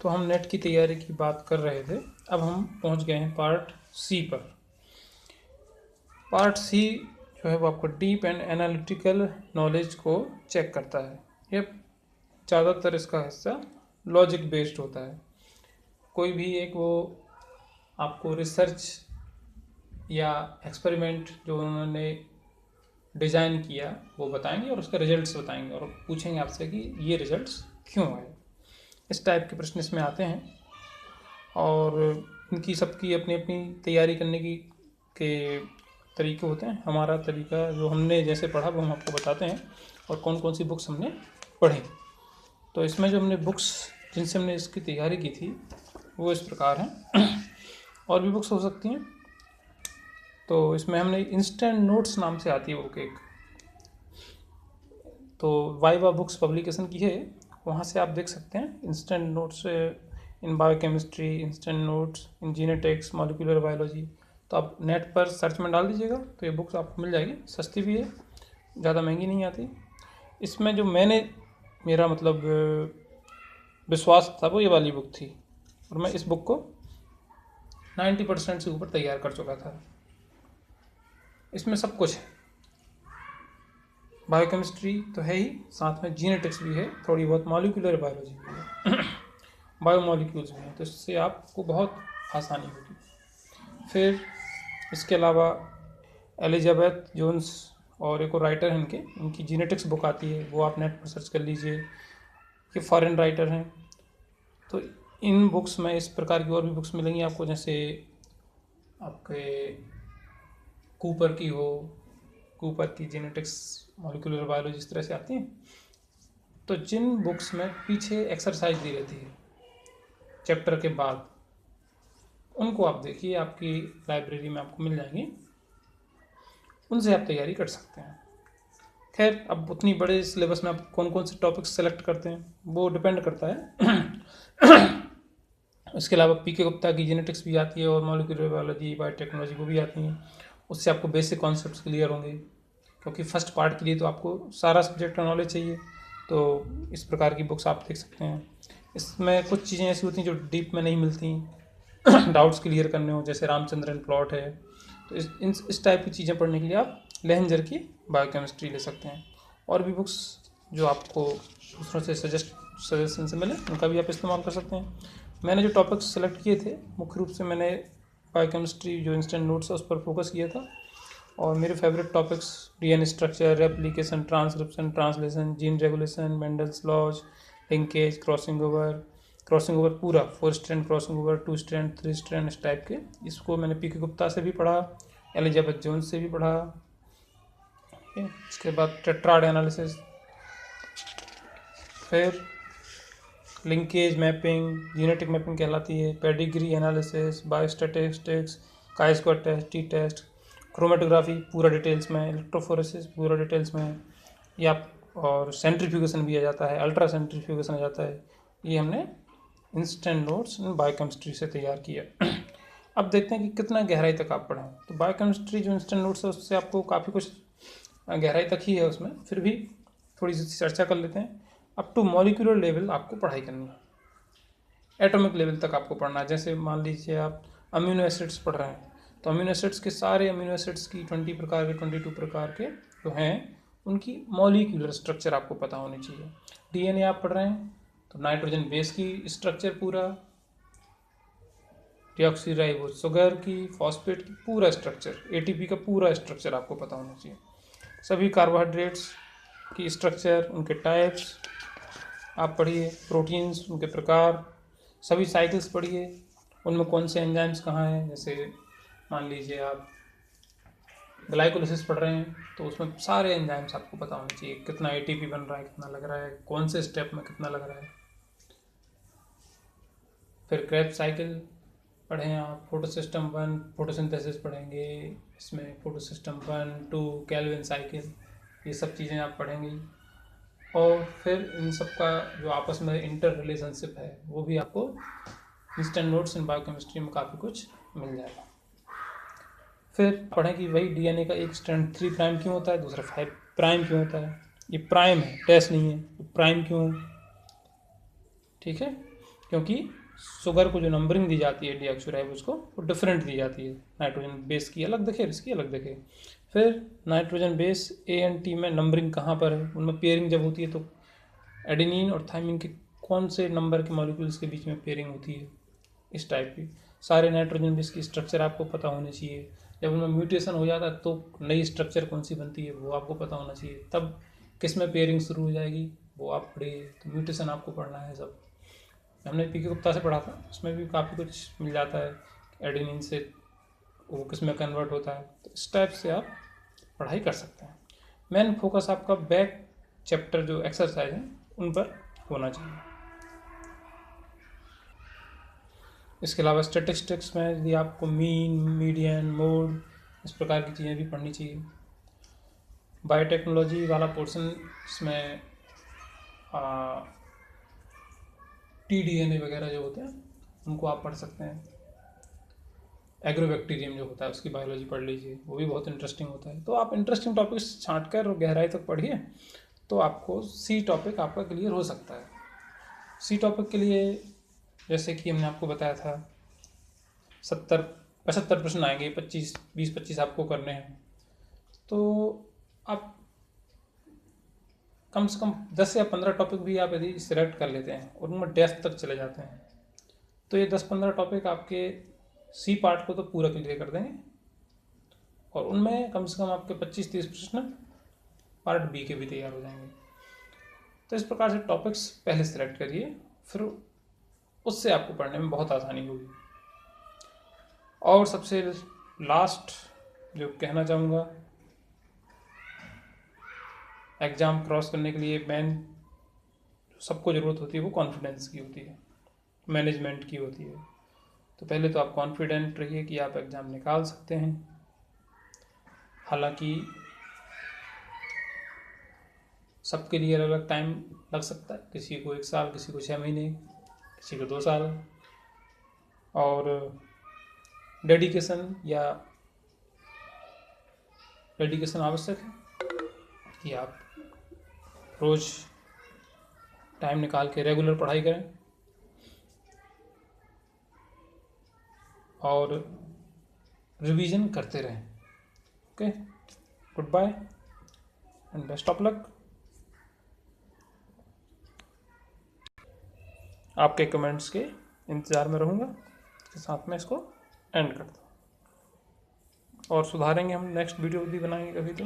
तो हम नेट की तैयारी की बात कर रहे थे। अब हम पहुंच गए हैं पार्ट सी पर। पार्ट सी जो है वो आपको डीप एंड एनालिटिकल नॉलेज को चेक करता है। ये ज़्यादातर इसका हिस्सा लॉजिक बेस्ड होता है। कोई भी एक वो आपको रिसर्च या एक्सपेरिमेंट जो उन्होंने डिज़ाइन किया वो बताएंगे और उसका रिजल्ट्स बताएंगे और पूछेंगे आपसे कि ये रिजल्ट्स क्यों आए। इस टाइप के प्रश्न इसमें आते हैं और इनकी सबकी अपनी अपनी तैयारी करने की के तरीके होते हैं। हमारा तरीका जो हमने जैसे पढ़ा वो हम आपको बताते हैं और कौन कौन सी बुक्स हमने पढ़ी। तो इसमें जो हमने बुक्स जिनसे हमने इसकी तैयारी की थी वो इस प्रकार हैं। और भी बुक्स हो सकती हैं। तो इसमें हमने इंस्टेंट नोट्स नाम से आती है बुक एक, तो वाइवा बुक्स पब्लिकेशन की है, वहाँ से आप देख सकते हैं इंस्टेंट नोट्स इन बायोकेमिस्ट्री, इंस्टेंट नोट्स इन जीनेटिक्स, मॉलिक्यूलर बायोलॉजी। तो आप नेट पर सर्च में डाल दीजिएगा तो ये बुक्स आपको मिल जाएगी। सस्ती भी है, ज़्यादा महंगी नहीं आती। इसमें जो मेरा मतलब विश्वास था वो ये वाली बुक थी और मैं इस बुक को 90% से ऊपर तैयार कर चुका था। इसमें सब कुछ है, बायोकेमिस्ट्री तो है ही, साथ में जीनेटिक्स भी है, थोड़ी बहुत मॉलिक्यूलर बायोलॉजी भी है, बायोमॉलिक्यूल्स भी हैं, तो इससे आपको बहुत आसानी होगी। फिर इसके अलावा एलिजाबेथ जोन्स और एक और राइटर हैं इनकी जीनेटिक्स बुक आती है, वो आप नेट पर सर्च कर लीजिए। ये फॉरेन राइटर हैं। तो इन बुक्स में इस प्रकार की और भी बुक्स मिलेंगी आपको, जैसे आपके कूपर की जीनेटिक्स, मॉलिक्यूलर बायोलॉजी इस तरह से आती हैं। तो जिन बुक्स में पीछे एक्सरसाइज दी रहती है चैप्टर के बाद, उनको आप देखिए, आपकी लाइब्रेरी में आपको मिल जाएंगी, उनसे आप तैयारी कर सकते हैं। खैर, अब उतनी बड़े सिलेबस में आप कौन कौन से टॉपिक्स सेलेक्ट करते हैं वो डिपेंड करता है। इसके अलावा पीके गुप्ता की जेनेटिक्स भी आती है और मॉलिक्यूलर बायोलॉजी, बायोटेक्नोलॉजी वो भी आती हैं। उससे आपको बेसिक कॉन्सेप्ट्स क्लियर होंगे, क्योंकि फर्स्ट पार्ट के लिए तो आपको सारा सब्जेक्ट का नॉलेज चाहिए। तो इस प्रकार की बुक्स आप देख सकते हैं। इसमें कुछ चीज़ें ऐसी होती हैं जो डीप में नहीं मिलती, डाउट्स क्लियर करने हो, जैसे रामचंद्रन प्लॉट है। तो इस टाइप की चीज़ें पढ़ने के लिए आप लेहेंजर की बायोकेमिस्ट्री ले सकते हैं। और भी बुक्स जो आपको दूसरों से सजेशन से मिले, उनका भी आप इस्तेमाल कर सकते हैं। मैंने जो टॉपिक्स सेलेक्ट किए थे, मुख्य रूप से मैंने बायोकेमिस्ट्री जो इंस्टेंट नोट्स है उस पर फोकस किया था। और मेरे favourite topics DNA structure, replication, transcription, translation, gene regulation, Mendel's laws, linkage, crossing over पूरा 4 strand crossing over, 2 strand, 3 strand, इस टाइप के। इसको मैंने पीके गुप्ता से भी पढ़ा, एलिजाबेथ जोन्स से भी पढ़ा। इसके बाद टेट्राड एनालिसिस, फिर लिंकेज मैपिंग, जीनेटिक मैपिंग कहलाती है, pedigree analysis, biostatistics, chi square test, T test, chromatography पूरा डिटेल्स में, इलेक्ट्रोफोरेसिस पूरा डिटेल्स में, या और सेंट्रीफ्यूगेशन भी आ जाता है, अल्ट्रा सेंट्रीफ्यूगेशन आ जाता है। ये हमने इंस्टेंट नोट्स बायोकेमिस्ट्री से तैयार किया। अब देखते हैं कि कितना गहराई तक आप पढ़ें। तो बायोकेमिस्ट्री जो इंस्टेंट नोट्स है उससे आपको काफ़ी कुछ गहराई तक ही है उसमें, फिर भी थोड़ी सी चर्चा कर लेते हैं। अप टू मॉलिक्यूलर लेवल आपको पढ़ाई करनी है, एटॉमिक लेवल तक आपको पढ़ना है। जैसे मान लीजिए आप अमीनो एसिड्स पढ़ रहे हैं, तो अमीनो एसिड्स के सारे अमीनो एसिड्स की 20 प्रकार के 22 प्रकार के जो हैं उनकी मॉलिक्यूलर स्ट्रक्चर आपको पता होनी चाहिए। डीएनए आप पढ़ रहे हैं तो नाइट्रोजन बेस की स्ट्रक्चर पूरा, डीऑक्सीराइबो शुगर की, फॉस्फेट की पूरा स्ट्रक्चर, एटीपी का पूरा स्ट्रक्चर आपको पता होना चाहिए। सभी कार्बोहाइड्रेट्स की स्ट्रक्चर, उनके टाइप्स आप पढ़िए, प्रोटीन्स उनके प्रकार, सभी साइकिल्स पढ़िए, उनमें कौन से एंजाइम्स कहाँ हैं। जैसे मान लीजिए आप ग्लाइकोलिसिस पढ़ रहे हैं तो उसमें सारे एंजाइम्स आपको पता होने चाहिए, कितना एटीपी बन रहा है, कितना लग रहा है, कौन से स्टेप में कितना लग रहा है। फिर क्रेब्स साइकिल पढ़ें आप, फोटोसिस्टम 1 फोटोसिंथेसिस पढ़ेंगे, इसमें फोटोसिस्टम 1 2 कैल्विन साइकिल, ये सब चीज़ें आप पढ़ेंगे। और फिर इन सब का जो आपस में इंटर रिलेशनशिप है वो भी आपको इंस्टेंट नोट्स इन बायोकेमिस्ट्री में काफ़ी कुछ मिल जाएगा। फिर पढ़ें कि वही डीएनए का एक स्ट्रैंड 3 प्राइम क्यों होता है, दूसरा 5 प्राइम क्यों होता है। ये प्राइम है, टेस्ट नहीं है, प्राइम क्यों, ठीक है। क्योंकि शुगर को जो नंबरिंग दी जाती है डीऑक्सीराइबोज को, वो डिफरेंट दी जाती है। नाइट्रोजन बेस की अलग दिखे, इसकी अलग दिखे। फिर nitrogen base A and T में नंबरिंग कहाँ पर है, उनमें पेयरिंग जब होती है तो एडेनिन और थाइमिन के कौन से नंबर के मॉलिक्यूल्स के बीच में पेयरिंग होती है, इस टाइप की सारे नाइट्रोजन बेस की स्ट्रक्चर आपको पता होनी चाहिए। जब उनमें म्यूटेशन हो जाता है तो नई स्ट्रक्चर कौन सी बनती है वो आपको पता होना चाहिए। तब किस में पेयरिंग शुरू हो जाएगी वो आप पढ़िए, तो म्यूटेशन आपको पढ़ना है सब। हमने पी के गुप्ता से पढ़ा था, उसमें भी काफ़ी कुछ मिल जाता है, एडेनिन से वो किस में कन्वर्ट होता है। तो इस टाइप से आप पढ़ाई कर सकते हैं। मेन फोकस आपका बैक चैप्टर जो एक्सरसाइज है उन पर होना चाहिए। इसके अलावा स्टैटिस्टिक्स में यदि आपको मीन, मीडियन, मोड, इस प्रकार की चीज़ें भी पढ़नी चाहिए। बायोटेक्नोलॉजी वाला पोर्शन इसमें TDNA वगैरह जो होते हैं उनको आप पढ़ सकते हैं। एग्रोबैक्टीरियम जो होता है उसकी बायोलॉजी पढ़ लीजिए, वो भी बहुत इंटरेस्टिंग होता है। तो आप इंटरेस्टिंग टॉपिक्स छांट कर और गहराई तक पढ़िए, तो आपको सी टॉपिक आपका क्लियर हो सकता है। सी टॉपिक के लिए जैसे कि हमने आपको बताया था 75 प्रश्न आएंगे, 20-25 आपको करने हैं। तो आप कम से कम 10 या 15 टॉपिक भी आप यदि सिलेक्ट कर लेते हैं और उनमें डेप्थ तक चले जाते हैं तो ये 10-15 टॉपिक आपके सी पार्ट को तो पूरा क्लियर कर देंगे, और उनमें कम से कम आपके 25-30 प्रश्न पार्ट बी के भी तैयार हो जाएंगे। तो इस प्रकार से टॉपिक्स पहले सिलेक्ट करिए, फिर उससे आपको पढ़ने में बहुत आसानी होगी। और सबसे लास्ट जो कहना चाहूँगा, एग्ज़ाम क्रॉस करने के लिए मेन सबको ज़रूरत होती है वो कॉन्फिडेंस की होती है, मैनेजमेंट की होती है। तो पहले तो आप कॉन्फिडेंट रहिए कि आप एग्ज़ाम निकाल सकते हैं। हालांकि सबके लिए अलग अलग टाइम लग सकता है, किसी को 1 साल, किसी को 6 महीने, किसी को 2 साल। और डेडिकेशन आवश्यक है कि आप रोज़ टाइम निकाल के रेगुलर पढ़ाई करें और रिवीजन करते रहें। Okay, good bye and best of luck. आपके कमेंट्स के इंतज़ार में रहूँगा। इसके साथ में इसको एंड करता हूँ, और सुधारेंगे हम, नेक्स्ट वीडियो भी बनाएंगे कभी तो।